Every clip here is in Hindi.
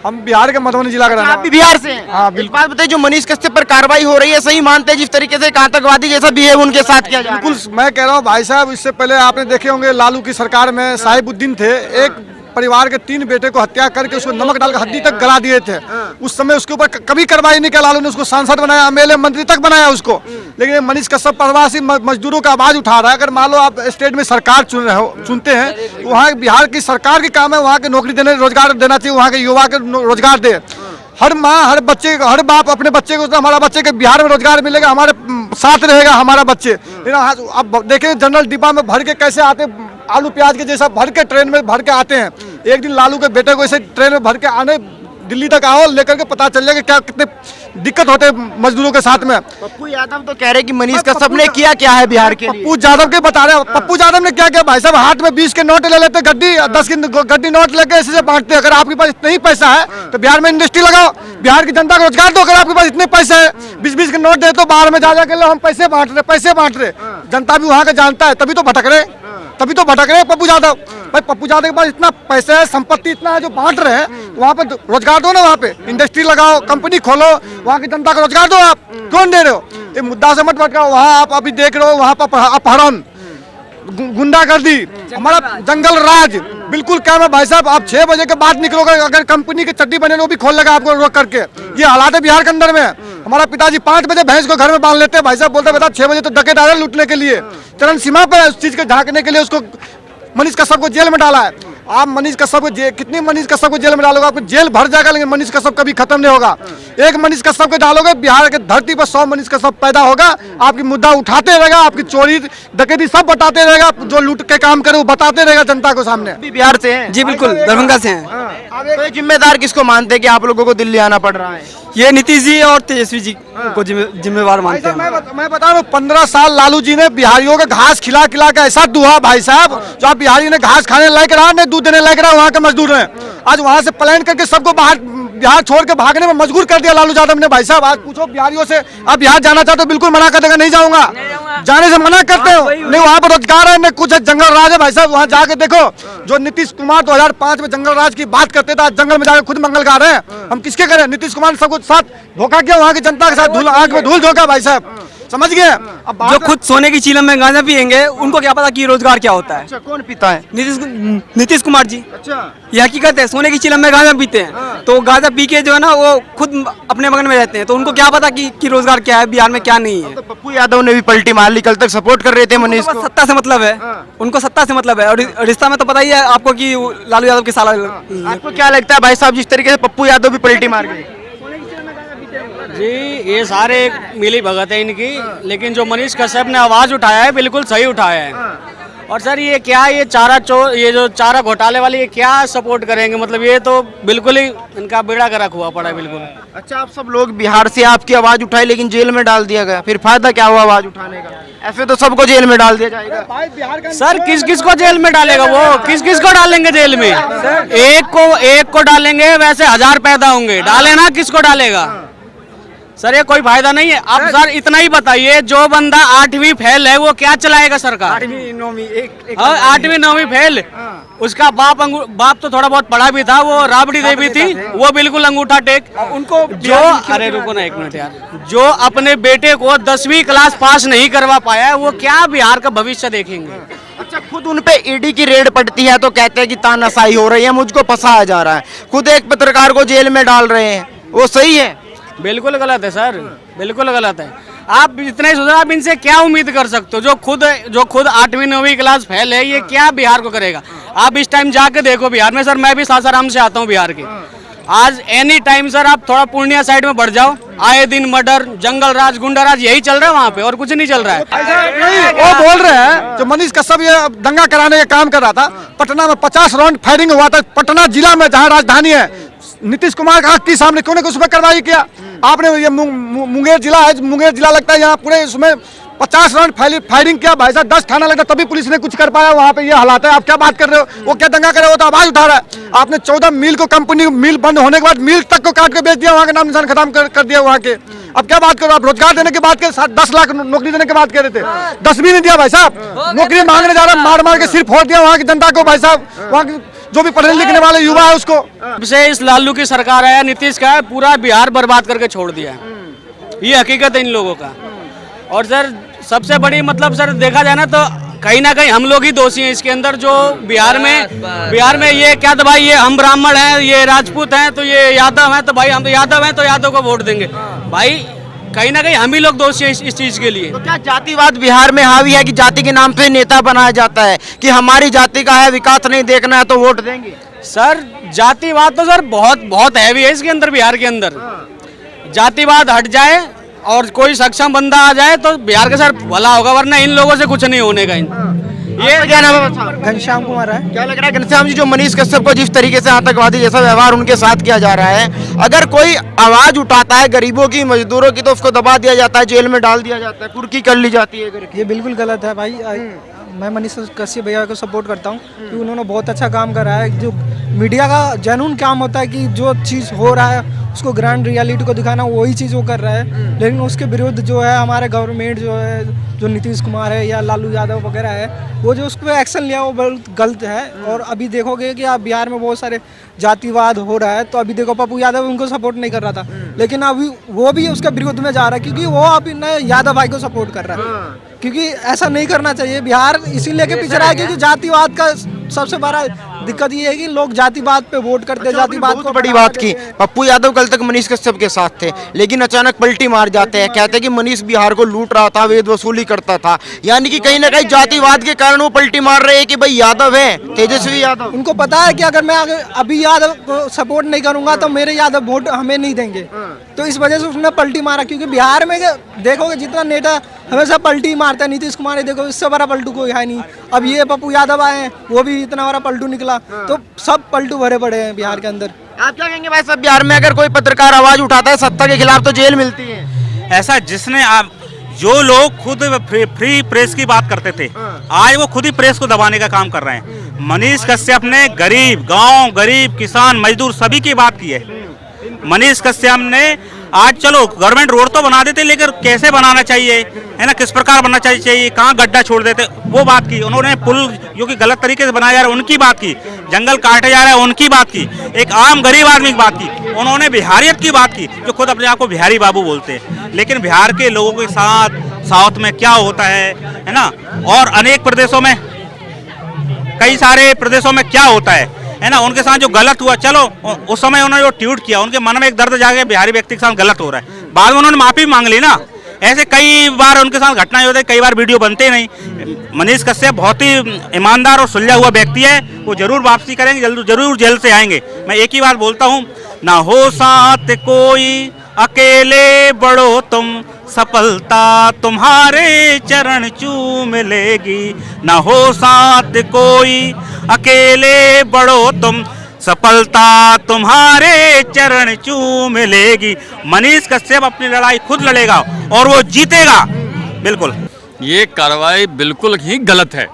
हम बिहार के मधुबनी जिला का रहने आप भी बिहार से हैं? हाँ, एक बात बताइए, जो मनीष कश्यप पर कार्रवाई हो रही है, सही मानते हैं जिस तरीके से एक आतंकवादी जैसा बिहेव उनके साथ किया जा रहा है? बिल्कुल मैं कह रहा हूँ भाई साहब, इससे पहले आपने देखे होंगे लालू की सरकार में साहिबुद्दीन थे, एक परिवार के 3 बेटे को हत्या करके उसको नमक डालकर हड्डी तक गला दिए थे। उस समय उसके ऊपर कभी कार्रवाई नहीं किया लालू ने, उसको सांसद बनाया, एमएलए मंत्री तक बनाया उसको। लेकिन ये मनीष कश्यप प्रवासी मजदूरों का आवाज उठा रहा है। अगर मान लो आप स्टेट में सरकार चुनते हैं तो वहाँ बिहार की सरकार की काम है वहाँ के नौकरी देने, रोजगार देना चाहिए, वहाँ के युवा के रोजगार दे। हर माँ, हर बच्चे, हर बाप अपने बच्चे को, हमारा बच्चे के बिहार में रोजगार मिलेगा, हमारे साथ रहेगा हमारा बच्चे। अब देखिए जनरल डिब्बा में भर के कैसे आते, आलू प्याज के जैसा भर के ट्रेन में भर के आते हैं। एक दिन लालू के बेटे को ऐसे ट्रेन में भर के आने, दिल्ली तक आओ लेकर के पता चल जाएगा क्या कितने दिक्कत होते हैं मजदूरों के साथ में। पप्पू यादव तो कह रहे कि मनीष कश्यप ने किया क्या है बिहार के लिए? पप्पू यादव के बता रहे हैं, पप्पू यादव ने क्या किया भाई साहब, हाथ में 20 के नोट ले लेते, गड्डी 10 की गड्डी नोट लेके ऐसे बांटते। अगर आपके पास इतना ही पैसा है तो बिहार में इंडस्ट्री लगाओ, बिहार की जनता को रोजगार दो। अगर आपके पास इतने पैसे है, 20-20 के नोट दे तो बाहर में जा जाके लो हम पैसे बांट रहे। जनता भी वहाँ का जानता है, तभी तो भटक रहे पप्पू यादव। भाई पप्पू यादव के पास इतना पैसा है, संपत्ति इतना है, जो बांट रहे हैं, वहाँ पे रोजगार दो ना, वहाँ पे इंडस्ट्री लगाओ, कंपनी खोलो, वहाँ की जनता को रोजगार दो। आप कौन दे रहे हो? ये मुद्दा से मत भटकाओ। वहाँ आप अभी देख रहे हो, वहाँ पर अपहरण, गुंडागर्दी, हमारा जंगल राज बिल्कुल क्या है भाई साहब। आप 6 बजे के बाद निकलोगे, अगर कंपनी की चड्डी बने वो भी खोल लगा आपको रोक करके। ये हालात है बिहार के अंदर में। हमारा पिताजी 5 बजे भैंस को घर में बांध लेते हैं भाई साहब, बोलते बेटा 6 बजे तो डकैत आ रहे लूटने के लिए। चरण सीमा पर उस चीज के झांकने के लिए उसको मनीष कश्यप को जेल में डाला है। आप मनीष कश्यप को कितनी मनीष कश्यप को जेल में डालोगे, आपको जेल भर जाएगा, लेकिन मनीष कश्यप कभी खत्म नहीं होगा। एक मनीष कश्यप को डालोगे, बिहार के धरती पर 100 मनीष कश्यप पैदा होगा। आपकी मुद्दा उठाते रहेगा, आपकी चोरी डकैती सब बताते रहेगा, जो लूट के काम करे वो बताते रहेगा जनता को सामने। बिहार से हैं? जी बिल्कुल, दरभंगा से हैं। तो ये जिम्मेदार किसको मानते हैं कि आप लोगों को दिल्ली आना पड़ रहा है? ये नीतीश जी और तेजस्वी जी को जिम्मेवार मानते हैं। मैं बता रहा हूँ, 15 साल लालू जी ने बिहारियों को घास खिला खिला के ऐसा दुहा भाई साहब, जो आप बिहारी ने घास खाने लायक रहा, नहीं दूध देने लायक रहा, वहाँ के मजदूर हैं। आज वहाँ से प्लान करके सबको बाहर बिहार छोड़ के भागने में मजबूर कर दिया लालू यादव ने भाई साहब। आज पूछो बिहारियों से, आप बिहार जाना चाहते हो? बिल्कुल मना कर देगा, नहीं जाऊंगा, जाने से मना करते हो। नहीं वहाँ पर रोजगार है, नहीं कुछ जंगल राज है भाई साहब। वहाँ जाके देखो, जो नीतीश कुमार 2005 में जंगल राज की बात करते थे, आज जंगल में जाकर खुद मंगलगार है। हम किसके करें? नीतीश कुमार ने सबको साथ धोखा किया, वहाँ की जनता के साथ आंख में धूल झोंका भाई साहब, समझ गए? अब जो खुद सोने की चीलम में गांजा पियेंगे, उनको क्या पता कि रोजगार क्या होता है। अच्छा, कौन पीता है? नीतीश कुमार जी। अच्छा, ये हकीकत है, सोने की चिलम में गांजा पीते हैं। तो गांजा पी के जो है ना, वो खुद अपने मगन में रहते हैं, तो उनको क्या पता कि रोजगार क्या है बिहार में, क्या नहीं है। तो पप्पू यादव ने भी पलटी मार ली, कल तक सपोर्ट कर रहे थे मनीष को। सत्ता से मतलब है, उनको सत्ता से मतलब है। और रिश्ता में तो पता ही है आपको कि लालू यादव के साला। आपको क्या लगता है भाई साहब, जिस तरीके से पप्पू यादव भी पलटी मार गए? जी ये सारे मिली भगत है इनकी, लेकिन जो मनीष कश्यप ने आवाज उठाया है बिल्कुल सही उठाया है। और सर ये क्या, ये जो चारा घोटाले वाली, ये क्या सपोर्ट करेंगे? मतलब ये तो बिल्कुल ही इनका बेड़ा गर्क हुआ पड़ा है बिल्कुल। अच्छा, आप सब लोग बिहार से आपकी आवाज उठाई, लेकिन जेल में डाल दिया गया, फिर फायदा क्या हुआ आवाज उठाने का? ऐसे तो सबको जेल में डाल दिया जाएगा। सर किस किस को जेल में डालेगा वो? किस किस को डालेंगे जेल में? एक को डालेंगे, वैसे 1000 पैदा होंगे, डाले ना, किसको डालेगा? सर ये कोई फायदा नहीं है। आप सर इतना ही बताइए, जो बंदा 8वीं फेल है वो क्या चलाएगा सरकार? 8वीं 9वीं फेल, उसका बाप तो थोड़ा बहुत पढ़ा भी था, वो राबड़ी देवी थी, वो बिल्कुल अंगूठा टेक। उनको जो, अरे रुको ना 1 मिनट यार, जो अपने बेटे को 10वीं क्लास पास नहीं करवा पाया, वो क्या बिहार का भविष्य देखेंगे? अच्छा, खुद उन पे ईडी की रेड पड़ती है तो कहते हैं कि तानाशाही हो रही है, मुझको फंसाया जा रहा है। खुद एक पत्रकार को जेल में डाल रहे हैं, वो सही है? बिल्कुल गलत है सर, बिल्कुल गलत है। आप इतना ही सोचो, आप इनसे क्या उम्मीद कर सकते हो? जो खुद 8वीं 9वीं क्लास फेल है, ये क्या बिहार को करेगा? आप इस टाइम जाके देखो बिहार में। सर मैं भी सासाराम से आता हूँ बिहार के। आज एनी टाइम सर आप थोड़ा पूर्णिया साइड में बढ़ जाओ, आए दिन मर्डर, जंगल राज, गुंडा राज, यही चल रहा है वहाँ पे, और कुछ नहीं चल रहा है। वो बोल रहे हैं जो मनीष कश्यप ये दंगा कराने का काम कर रहा था, पटना में 50 राउंड फायरिंग हुआ था, पटना जिला में जहाँ राजधानी है। नीतीश कुमार का आंख के सामने क्यों नहीं उसमें कार्रवाई किया आपने? ये मुंगेर जिला है, मुंगेर जिला लगता है, यहाँ पूरे उसमें 50 राउंड फायरिंग किया भाई साहब, 10 थाना लगता, तभी पुलिस ने कुछ कर पाया। वहाँ पे ये हालात है, आप क्या बात कर रहे हो? वो क्या दंगा कर रहे हो? तो आवाज उठा रहा है। आपने 14 मील को, कंपनी मिल बंद होने के बाद मिल तक को काट के बेच दिया, वहाँ के नाम निशान खत्म कर दिया वहाँ के। अब क्या बात करो? आप रोजगार देने की बात कर, 10 लाख नौकरी देने की बात कर रहे थे, 10 भी नहीं दिया भाई साहब। नौकरी मांगने जा रहा, मार मार के सिर फोड़ दिया वहाँ की जनता को भाई साहब। वहाँ जो भी पढ़ने लिखने वाले युवा है उसको। जब से इस लालू की सरकार है, नीतीश का है, पूरा बिहार बर्बाद करके छोड़ दिया है। ये हकीकत है इन लोगों का। और सर सबसे बड़ी मतलब सर देखा जाए ना तो कहीं ना कहीं हम लोग ही दोषी हैं इसके अंदर। जो बिहार में ये क्या तो भाई ये हम ब्राह्मण हैं, ये राजपूत हैं, तो ये यादव हैं, तो भाई हम तो यादव हैं तो यादव को वोट देंगे। भाई कहीं ना कहीं हम ही लोग दोषी हैं इस चीज के लिए। तो क्या जातिवाद बिहार में हावी है कि जाति के नाम पे नेता बनाया जाता है कि हमारी जाति का है, विकास नहीं देखना है तो वोट देंगे? सर जातिवाद तो सर बहुत बहुत हैवी है इसके अंदर, बिहार के अंदर। जातिवाद हट जाए और कोई सक्षम बंदा आ जाए तो बिहार का सर भला होगा, वरना इन लोगों से कुछ नहीं होने का। ये क्या नाम है साहब? घनश्याम कुमार है। क्या लग रहा है घनश्याम जी, जो मनीष कश्यप को जिस तरीके से आतंकवादी जैसा व्यवहार उनके साथ किया जा रहा है, अगर कोई आवाज उठाता है गरीबों की, मजदूरों की, तो उसको दबा दिया जाता है, जेल में डाल दिया जाता है, कुर्की कर ली जाती है? ये बिल्कुल गलत है भाई। मैं मनीष कश्यप भैया को सपोर्ट करता हूँ कि उन्होंने बहुत अच्छा काम करा है। जो मीडिया का जेन्युइन काम होता है कि जो चीज़ हो रहा है उसको ग्रांड रियलिटी को दिखाना, वही चीज़ वो कर रहा है। लेकिन उसके विरुद्ध जो है हमारे गवर्नमेंट जो है, जो नीतीश कुमार है या लालू यादव वगैरह है, वो जो उस पर एक्शन लिया वो बहुत गलत है। और अभी देखोगे कि आप बिहार में बहुत सारे जातिवाद हो रहा है, तो अभी देखो पप्पू यादव उनको सपोर्ट नहीं कर रहा था, लेकिन अभी वो भी उसके विरुद्ध में जा रहा है क्योंकि वो अभी नए यादव भाई को सपोर्ट कर रहा है। क्योंकि ऐसा नहीं करना चाहिए। बिहार इसीलिए के पीछे रहा है क्योंकि जातिवाद का सबसे बड़ा दिक्कत ये है कि लोग जातिवाद पे वोट करते हैं। जातिवाद को बड़ी बात की, पप्पू यादव कल तक मनीष कश्यप के साथ थे, लेकिन अचानक पलटी मार जाते हैं, कहते हैं कि मनीष बिहार को लूट रहा था, वेद वसूली करता था। यानी कि कहीं ना कहीं जातिवाद के कारण वो पलटी मार रहे हैं कि भाई यादव है, तेजस्वी यादव। उनको पता है कि अगर मैं अभी यादव को सपोर्ट नहीं करूंगा तो मेरे यादव वोट हमें नहीं देंगे, तो इस वजह से उसने पलटी मारा। क्योंकि बिहार में देखोगे जितना नेता हमेशा पलटी मारता है, नीतीश कुमार देखो इससे बड़ा पलटू कोई है नहीं। अब ये पप्पू यादव आए हैं, वो भी इतना बड़ा पलटू निकला, तो सब पलटू भरे पड़े हैं बिहार के अंदर। आप क्या कहेंगे भाई साहब, बिहार में अगर कोई पत्रकार आवाज उठाता है सत्ता के खिलाफ तो जेल मिलती है? ऐसा जिसने जो लोग खुद फ्री प्रेस की बात करते थे, आज वो खुद ही प्रेस को दबाने का काम कर रहे हैं। मनीष कश्यप ने गरीब गांव, गरीब किसान, मजदूर सभी की बात की है। मनीष कश्यप ने आज चलो गवर्नमेंट रोड तो बना देते, लेकिन कैसे बनाना चाहिए है ना, किस प्रकार बनना चाहिए, कहाँ गड्ढा छोड़ देते, वो बात की उन्होंने। पुल जो कि गलत तरीके से बनाया जा रहा है उनकी बात की, जंगल काटे जा रहा है उनकी बात की, एक आम गरीब आदमी की बात की उन्होंने, बिहारियत की बात की, जो खुद अपने आप को बिहारी बाबू बोलते हैं। लेकिन बिहार के लोगों के साथ साउथ में क्या होता है ना, और अनेक प्रदेशों में, कई सारे प्रदेशों में क्या होता है ना, उनके साथ जो गलत हुआ, चलो उस समय उन्होंने जो ट्वीट किया उनके मन में एक दर्द जाके बिहारी व्यक्ति के साथ गलत हो रहा है, बाद में उन्होंने माफी मांग ली ना। ऐसे कई बार उनके साथ घटनाएं होती है, कई बार वीडियो बनते नहीं। मनीष कश्यप बहुत ही ईमानदार और सुलझा हुआ व्यक्ति है, वो जरूर वापसी करेंगे, जरूर जेल से आएंगे। मैं एक ही बात बोलता हूँ, ना हो साथ कोई अकेले बढ़ो तुम, सफलता तुम्हारे चरण चूम लेगी। ना हो साथ कोई अकेले बढ़ो तुम, सफलता तुम्हारे चरण चूम लेगी। मनीष कश्यप अपनी लड़ाई खुद लड़ेगा और वो जीतेगा, बिल्कुल। ये कार्रवाई बिल्कुल ही गलत है।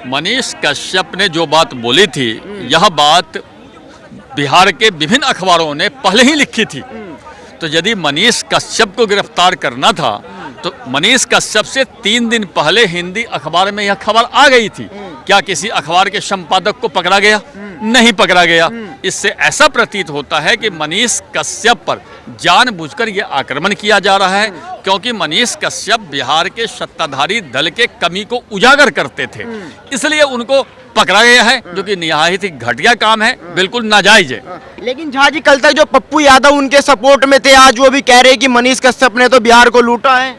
मनीष कश्यप ने जो बात बोली थी, यह बात बिहार के विभिन्न अखबारों ने पहले ही लिखी थी। तो यदि मनीष कश्यप को गिरफ्तार करना था तो मनीष कश्यप से 3 दिन पहले हिंदी अखबार में यह खबर आ गई थी। क्या किसी अखबार के संपादक को पकड़ा गया? नहीं पकड़ा गया। इससे ऐसा प्रतीत होता है कि मनीष कश्यप पर जानबूझकर यह आक्रमण किया जा रहा है, क्योंकि मनीष कश्यप बिहार के सत्ताधारी दल के कमी को उजागर करते थे, इसलिए उनको पकड़ा गया है, जो कि निहायत ही घटिया काम है, बिल्कुल नाजायज है। लेकिन झा जी, कल तक जो पप्पू यादव उनके सपोर्ट में थे, आज वो भी कह रहे हैं कि मनीष कश्यप ने तो बिहार को लूटा है।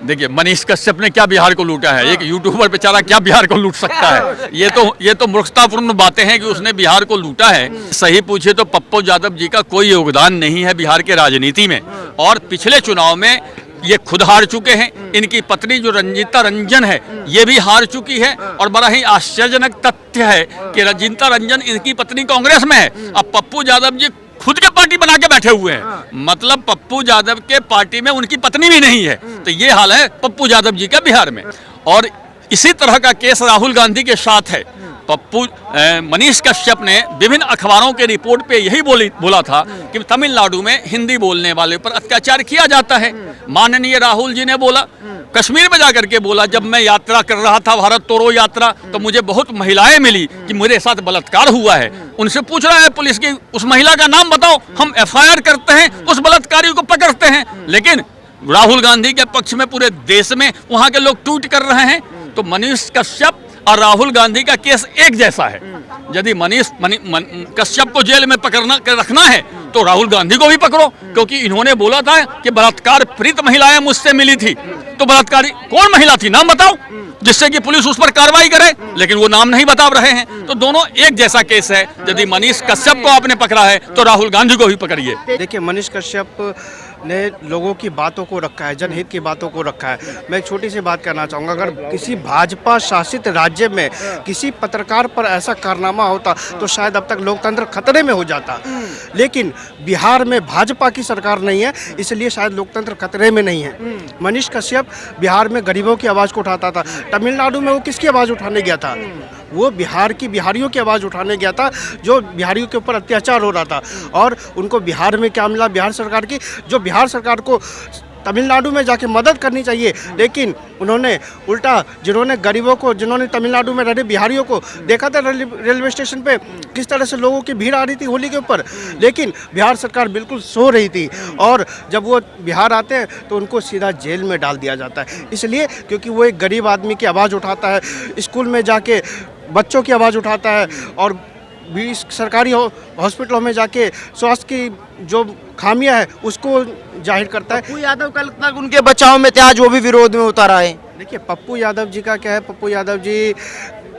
देखिए, मनीष कश्यप ने क्या बिहार को लूटा है? एक यूट्यूबर बेचारा क्या बिहार को लूट सकता है? ये तो मूर्खतापूर्ण बातें हैं कि उसने बिहार को लूटा है। सही पूछे तो पप्पू यादव जी का कोई योगदान नहीं है बिहार के राजनीति में, और पिछले चुनाव में ये खुद हार चुके हैं। इनकी पत्नी जो रंजीता रंजन है, ये भी हार चुकी है, और बड़ा ही आश्चर्यजनक तथ्य है कि रंजीता रंजन, इनकी पत्नी कांग्रेस में है। अब पप्पू यादव जी खुद के पार्टी बना के बैठे हुए हैं, मतलब पप्पू यादव के पार्टी में उनकी पत्नी भी नहीं है। तो ये हाल है पप्पू यादव जी का बिहार में। और इसी तरह का केस राहुल गांधी के साथ है। मनीष कश्यप ने विभिन्न अखबारों के रिपोर्ट पे यही बोला था कि तमिलनाडु में हिंदी बोलने वाले पर अत्याचार किया जाता है। माननीय राहुल जी ने बोला, कश्मीर में जाकर के बोला, जब मैं यात्रा कर रहा था भारत तोड़ो यात्रा, तो मुझे बहुत महिलाएं मिली कि मेरे साथ बलात्कार हुआ है। उनसे पूछ रहा है पुलिस की, उस महिला का नाम बताओ, हम एफआईआर करते हैं, उस बलात्कारी को पकड़ते हैं। लेकिन राहुल गांधी के पक्ष में पूरे देश में वहां के लोग ट्वीट कर रहे हैं। तो मनीष कश्यप और राहुल गांधी का केस एक जैसा है। यदि कश्यप को जेल में रखना है तो राहुल गांधी को भी पकड़ो, क्योंकि इन्होंने बोला था कि बलात्कार पीड़ित महिलाएं मुझसे मिली थी। तो बलात्कारी कौन महिला थी, नाम बताओ, जिससे कि पुलिस उस पर कार्रवाई करे। लेकिन वो नाम नहीं बता रहे हैं। तो दोनों एक जैसा केस है। यदि मनीष कश्यप को आपने पकड़ा है तो राहुल गांधी को भी पकड़िए। देखिए, मनीष कश्यप ने लोगों की बातों को रखा है, जनहित की बातों को रखा है। मैं एक छोटी सी बात कहना चाहूँगा, अगर किसी भाजपा शासित राज्य में किसी पत्रकार पर ऐसा कारनामा होता तो शायद अब तक लोकतंत्र खतरे में हो जाता। लेकिन बिहार में भाजपा की सरकार नहीं है, इसलिए शायद लोकतंत्र खतरे में नहीं है। मनीष कश्यप बिहार में गरीबों की आवाज़ को उठाता था। तमिलनाडु में वो किसकी आवाज़ उठाने गया था? वो बिहार की बिहारियों की आवाज़ उठाने गया था, जो बिहारियों के ऊपर अत्याचार हो रहा था। और उनको बिहार में क्या मिला? बिहार सरकार की, जो बिहार सरकार को तमिलनाडु में जाके मदद करनी चाहिए, लेकिन उन्होंने उल्टा, जिन्होंने गरीबों को, जिन्होंने तमिलनाडु में रहे बिहारियों को देखा था रेलवे स्टेशन पे किस तरह से लोगों की भीड़ आ रही थी होली के ऊपर, लेकिन बिहार सरकार बिल्कुल सो रही थी। और जब वो बिहार आते हैं तो उनको सीधा जेल में डाल दिया जाता है, इसलिए क्योंकि वो एक गरीब आदमी की आवाज़ उठाता है, स्कूल में जाके बच्चों की आवाज़ उठाता है, और सरकारी हॉस्पिटलों में जाके स्वास्थ्य की जो खामियां है उसको जाहिर करता है। पप्पू यादव कल तक उनके बचाव में थे, आज वो भी विरोध में उतर आए। देखिए, पप्पू यादव जी का क्या है, पप्पू यादव जी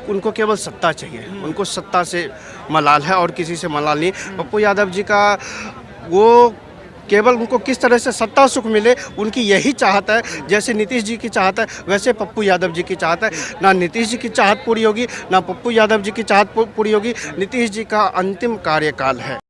उनको केवल सत्ता चाहिए, उनको सत्ता से मलाल है और किसी से मलाल नहीं। पप्पू यादव जी का वो केवल उनको किस तरह से सत्ता सुख मिले, उनकी यही चाहत है। जैसे नीतीश जी की चाहत है, वैसे पप्पू यादव जी की चाहत है। ना नीतीश जी की चाहत पूरी होगी, ना पप्पू यादव जी की चाहत पूरी होगी। नीतीश जी का अंतिम कार्यकाल है।